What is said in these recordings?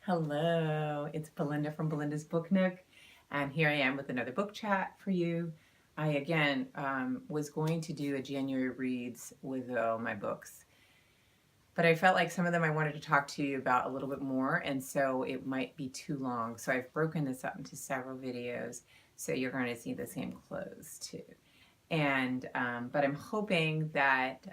Hello, it's Belinda from Belinda's Book Nook, and here I am with another book chat for you. I again was going to do a January reads with all my books, but I felt like some of them I wanted to talk to you about a little bit more, and so it might be too long. So I've broken this up into several videos, so you're going to see the same clothes too. And but I'm hoping that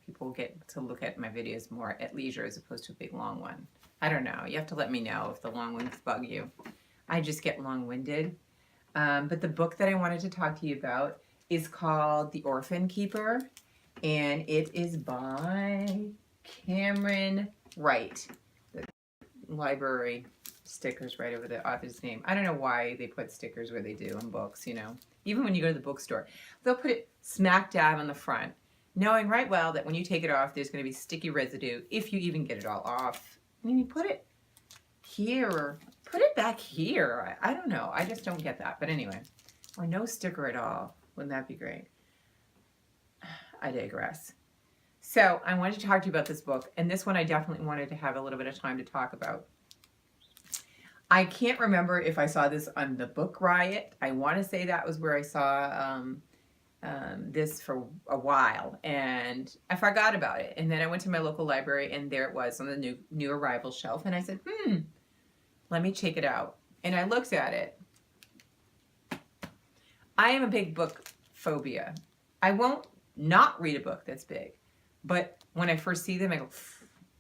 people get to look at my videos more at leisure as opposed to a big long one. I don't know. You have to let me know if the long ones bug you. I just get long-winded. But the book that I wanted to talk to you about is called The Orphan Keeper, and it is by Camran Wright. The library stickers right over the author's name. I don't know why they put stickers where they do in books, Even when you go to the bookstore, they'll put it smack dab on the front, knowing right well that when you take it off, there's going to be sticky residue, if you even get it all off. I mean, you put it here or put it back here. I don't know. I just don't get that. But anyway, or no sticker at all. Wouldn't that be great? I digress. So I wanted to talk to you about this book, and this one I definitely wanted to have a little bit of time to talk about. I can't remember if I saw this on the Book Riot. I want to say that was where I saw this for a while, and I forgot about it. And then I went to my local library, and there it was on the new arrival shelf, and I said, let me check it out. And I looked at it. I am a big book phobia. I won't not read a book that's big, but when I first see them, I go,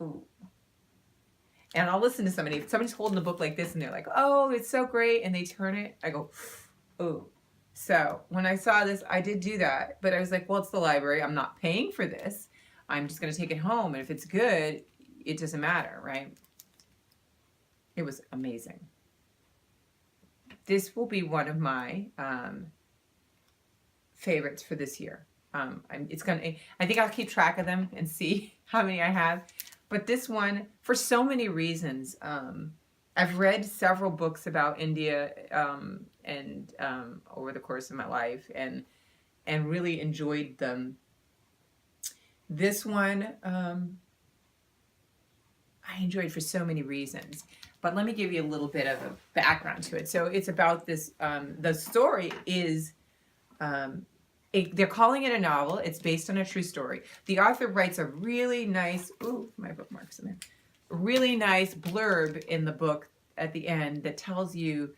ooh. And I'll listen to somebody. If somebody's holding a book like this and they're like, oh, it's so great, and they turn it, I go, ooh. So when I saw this, I did do that, but I was like, well, it's the library. I'm not paying for this. I'm just going to take it home, and if it's good, it doesn't matter, right? It was amazing. This will be one of my favorites for this year. I think I'll keep track of them and see how many I have. But this one, for so many reasons, I've read several books about India and over the course of my life, and really enjoyed them. This one I enjoyed for so many reasons. But let me give you a little bit of a background to it. So it's about this. The story is. They're calling it a novel. It's based on a true story. The author writes a really nice, my bookmarks in there, really nice blurb in the book at the end that tells you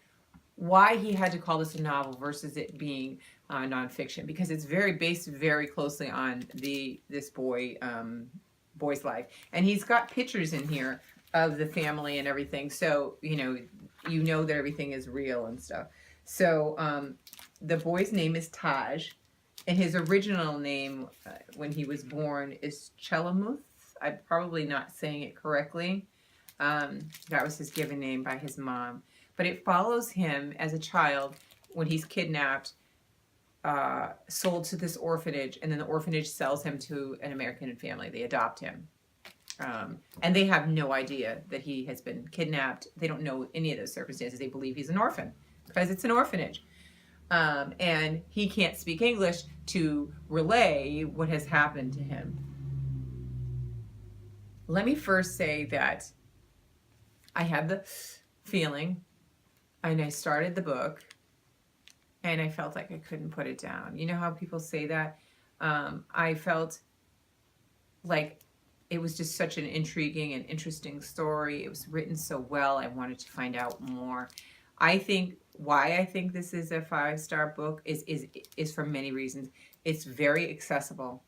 why he had to call this a novel versus it being nonfiction, because it's based very closely on this boy's life, and he's got pictures in here of the family and everything, so you know that everything is real and stuff. So the boy's name is Taj. And his original name when he was born is Chelamuth. I'm probably not saying it correctly. That was his given name by his mom. But it follows him as a child when he's kidnapped, sold to this orphanage, and then the orphanage sells him to an American family. They adopt him. And they have no idea that he has been kidnapped. They don't know any of those circumstances. They believe he's an orphan because it's an orphanage. And he can't speak English to relay what has happened to him. Let me first say that I had the feeling, and I started the book, and I felt like I couldn't put it down. You know how people say that? I felt like it was just such an intriguing and interesting story. It was written so well. I wanted to find out more. Why I think this is a 5-star book is for many reasons. It's very accessible.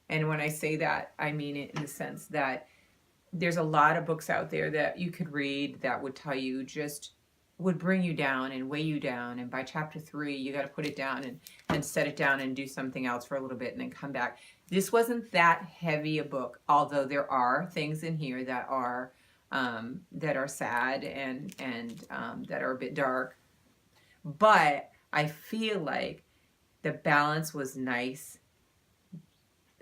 And when I say that, I mean it in the sense that there's a lot of books out there that you could read that would tell you would bring you down and weigh you down. And by chapter 3, you got to put it down and set it down and do something else for a little bit and then come back. This wasn't that heavy a book, although there are things in here that are sad and that are a bit dark. But I feel like the balance was nice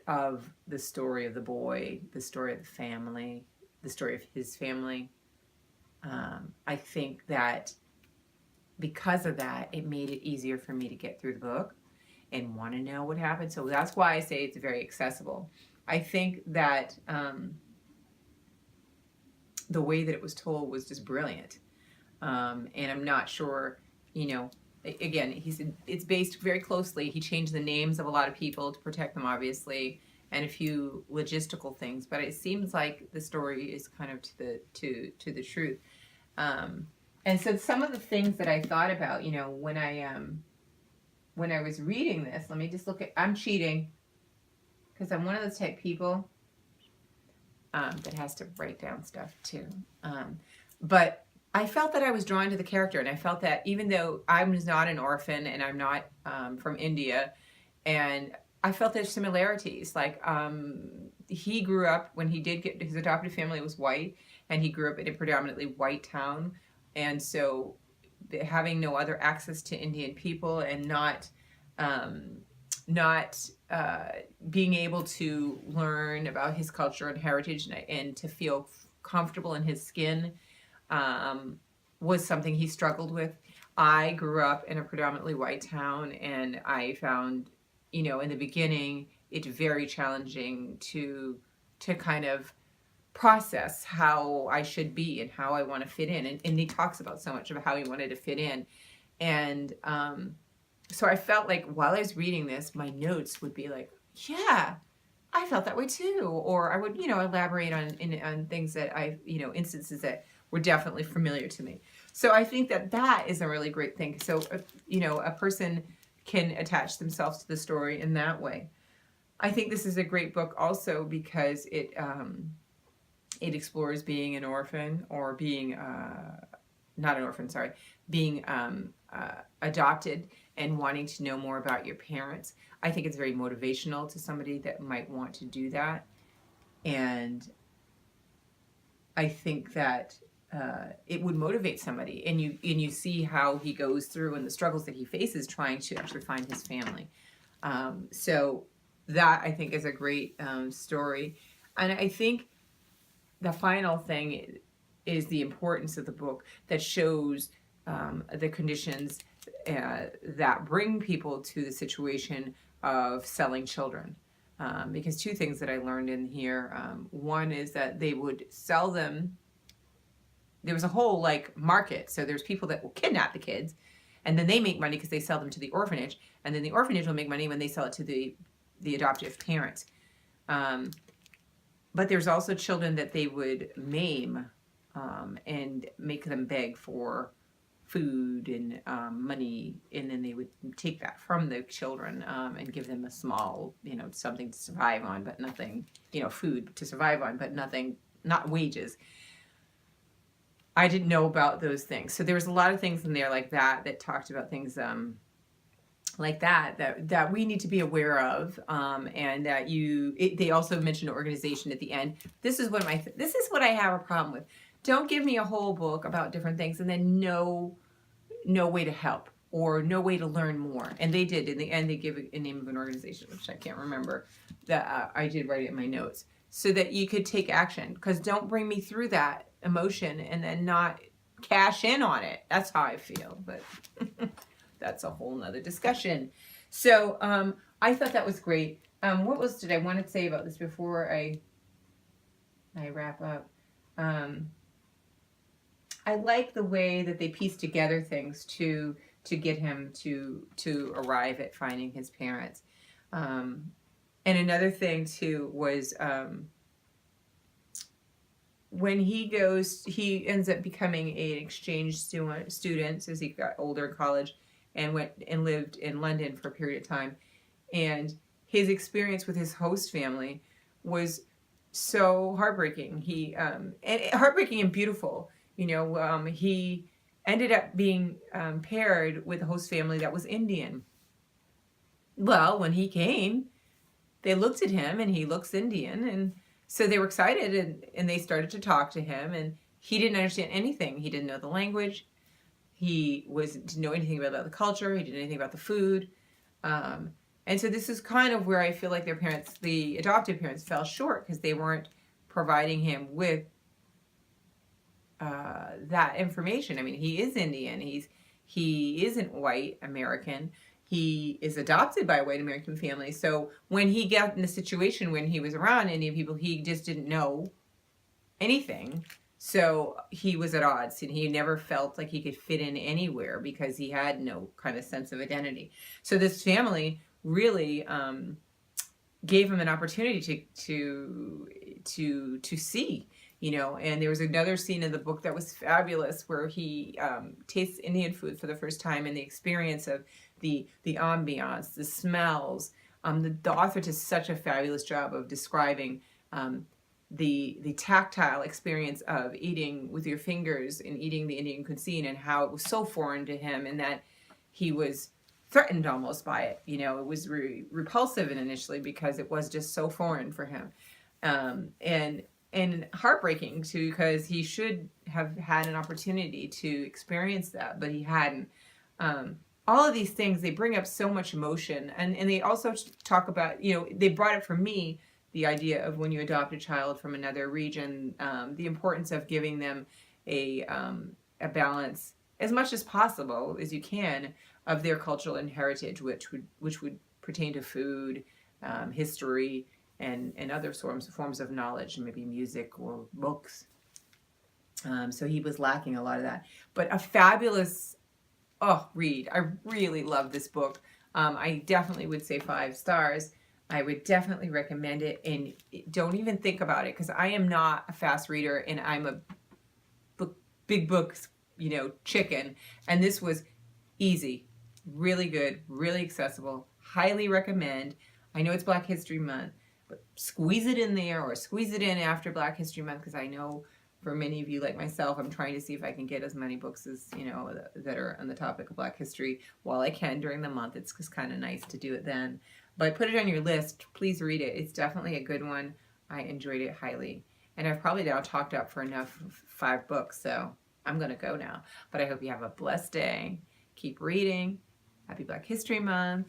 of the story of the boy, the story of the family, the story of his family. I think that because of that, it made it easier for me to get through the book and want to know what happened. So that's why I say it's very accessible. I think that the way that it was told was just brilliant. And I'm not sure, you know, again, it's based very closely. He changed the names of a lot of people to protect them, obviously, and a few logistical things. But it seems like the story is kind of to the truth. And so some of the things that I thought about, you know, when I was reading this, let me just look at. I'm cheating because I'm one of those type people that has to write down stuff too. But I felt that I was drawn to the character, and I felt that even though I was not an orphan and I'm not from India, and I felt there's similarities. Like he grew up, when he did get, his adopted family was white, and he grew up in a predominantly white town, and so having no other access to Indian people and not being able to learn about his culture and heritage and to feel comfortable in his skin was something he struggled with. I grew up in a predominantly white town, and I found, you know, in the beginning, it's very challenging to kind of process how I should be and how I want to fit in. And he talks about so much of how he wanted to fit in. And so I felt like while I was reading this, my notes would be like, yeah, I felt that way too. Or I would, you know, elaborate on things that I, you know, instances that were definitely familiar to me. So I think that is a really great thing. So, you know, a person can attach themselves to the story in that way. I think this is a great book also because it explores being an orphan, or being, not an orphan, sorry, being adopted and wanting to know more about your parents. I think it's very motivational to somebody that might want to do that. And I think that it would motivate somebody, and you see how he goes through and the struggles that he faces trying to actually find his family. So that, I think, is a great story. And I think the final thing is the importance of the book that shows the conditions that bring people to the situation of selling children. Because two things that I learned in here. One is that they would sell them. There was a whole like market. So there's people that will kidnap the kids, and then they make money because they sell them to the orphanage, and then the orphanage will make money when they sell it to the adoptive parents. But there's also children that they would maim and make them beg for food and money, and then they would take that from the children and give them a small, you know, something to survive on, but nothing, you know, food to survive on, but nothing, not wages. I didn't know about those things. So there was a lot of things in there like that talked about things like that we need to be aware of, and that they also mentioned an organization at the end. This is what I have a problem with. Don't give me a whole book about different things and then no way to help or no way to learn more. And they did. In the end, they give a name of an organization, which I can't remember, that I did write it in my notes, so that you could take action. Because don't bring me through that emotion and then not cash in on it. That's how I feel. But that's a whole nother discussion. So I thought that was great. What else did I want to say about this before I wrap up? I like the way that they piece together things to get him to arrive at finding his parents. And another thing too was when he ends up becoming an exchange student as he got older in college, and went and lived in London for a period of time. And his experience with his host family was so heartbreaking. And heartbreaking and beautiful. You know, he ended up being paired with a host family that was Indian. Well, when he came, they looked at him and he looks Indian. And so they were excited and they started to talk to him. And he didn't understand anything. He didn't know the language. He didn't know anything about the culture. He didn't know anything about the food. And so this is kind of where I feel like their parents, the adoptive parents, fell short because they weren't providing him with that information. I mean, he is Indian. He isn't white American. He is adopted by a white American family. So when he got in a situation when he was around Indian people, he just didn't know anything. So he was at odds, and he never felt like he could fit in anywhere because he had no kind of sense of identity. So this family really gave him an opportunity to see, you know. And there was another scene in the book that was fabulous where he tastes Indian food for the first time, and the experience of the ambiance, the smells. The author does such a fabulous job of describing the tactile experience of eating with your fingers and eating the Indian cuisine, and how it was so foreign to him, and that he was threatened almost by it. You know, it was repulsive initially because it was just so foreign for him, and heartbreaking too, because he should have had an opportunity to experience that, but he hadn't. All of these things, they bring up so much emotion, and they also talk about, you know, they brought it for me, the idea of when you adopt a child from another region, the importance of giving them a balance as much as possible as you can of their cultural and heritage, which would pertain to food, history, and other forms of knowledge, maybe music or books. So he was lacking a lot of that, but a fabulous read. I really love this book. I definitely would say 5 stars. I would definitely recommend it, and don't even think about it, because I am not a fast reader, and I'm a big books, you know, chicken. And this was easy, really good, really accessible. Highly recommend. I know it's Black History Month, but squeeze it in there, or squeeze it in after Black History Month, because I know for many of you like myself, I'm trying to see if I can get as many books as, you know, that are on the topic of Black history while I can during the month. It's just kind of nice to do it then. But put it on your list. Please read it. It's definitely a good one. I enjoyed it highly. And I've probably now talked up for enough 5 books, so I'm going to go now. But I hope you have a blessed day. Keep reading. Happy Black History Month.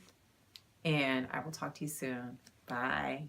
And I will talk to you soon. Bye.